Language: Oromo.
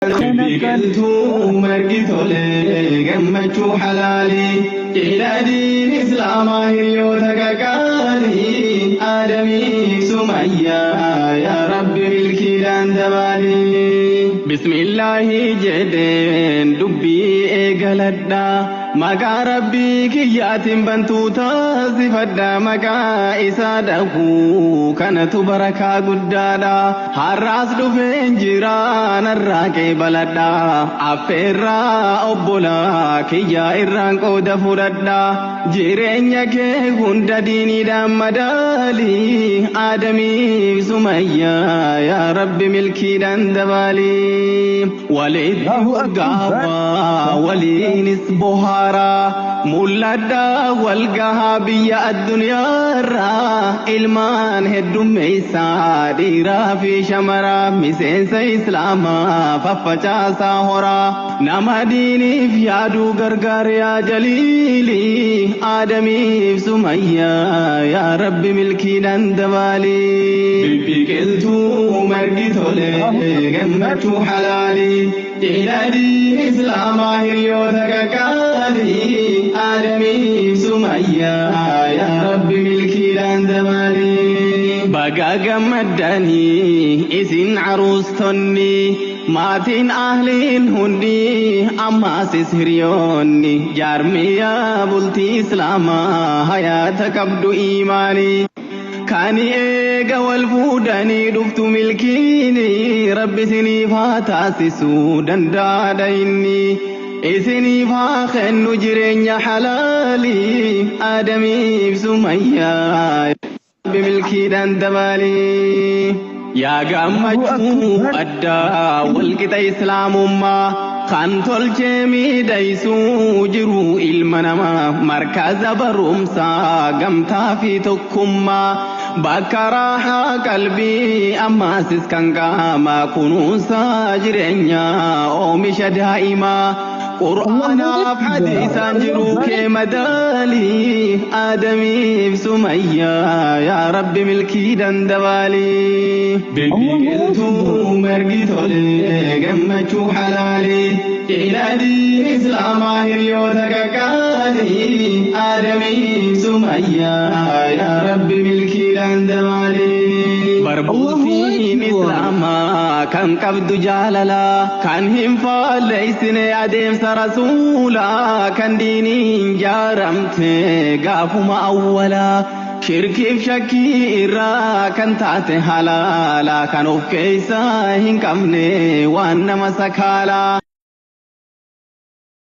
biqiltuu margi tolee gammachuu halaalii jila diin islaamaa hiriyoota qaqqaalii aadamii sumayyaa yaa rabbi milkiidhaan dabaalii bismillaahi jedheen dubbii eegaladhaa maqaa rabbii kiyyaatiin bantuu taasifadha maqaa isaa dhaquu kanatu barakaa guddaadha har'aas dhufeen jira narraa qeebaladha affeerraa obbolaa kiyyaa irraan qooda fudhadha jireenya kee hunda diiniidhaan madaalii aadamiif sumayyaa yaa rabbi milkiidhaan dabaalii walitti gaafaa waliinis bohaa mul'adhaa walgahaa biyya addunyaarraa ilmaan heddummeessaa dhiiraa fi shamaraa miseensa islaamaa faffacaasaa horaa nama diiniif yaaduu gargaar yaa jaliilii aadamiif sumayyaa yaa rabbi milkiidhaan dabaalii biqiltuu margi tolee gammachuu halaalii jila diin islaamaa hiriyoota qaqqaalii aadamiif sumayyaa yaa rabbi milkiidhaan dabaalii baga gammaddanii isin caruustonni maatiin ahliin hundi ammaasis hiriyoonni jaarmiyaa bultii islaamaa hayaata qabdu iimaanii kan eega wal fuudhanii dhuftu milkiini rabbi isiniif haa taasisuu danda'a inni isiniif haa kennu jireenya halaalii aadamiif sumayyaa rabbi milkiidhaan dabaalii yaa gammachuu addaa walqixa islaamummaa kan tolchee miidhaysuu jiru ilma namaa markaza barumsaa gamtaa fi tokkummaa bakka raahaa qalbii ammaasis kan qaamaa kunuunsaa jireenyaa oomisha daa'imaa qur'aanaaf hadiisaan jiruu kee madaalii aadamiif sumayyaa yaa rabbi milkiidhaan dabaalii biqiltuu margi tolee gammachuu halaalii jila diin islaamaa hiriyoota qaqqaalii aadamiif sumayyaa yaa rabbi milkiidhaan dabaalii barbuutiin islaamaa kan qabdu jaalalaa kan hin faalleessine adeemsa rasuulaa kan diiniin jaaramte gaafuma awwalaa shirkiif shakkii irraa kan taate halaalaa kan of keessaa hin qabne waan nama sakaalaa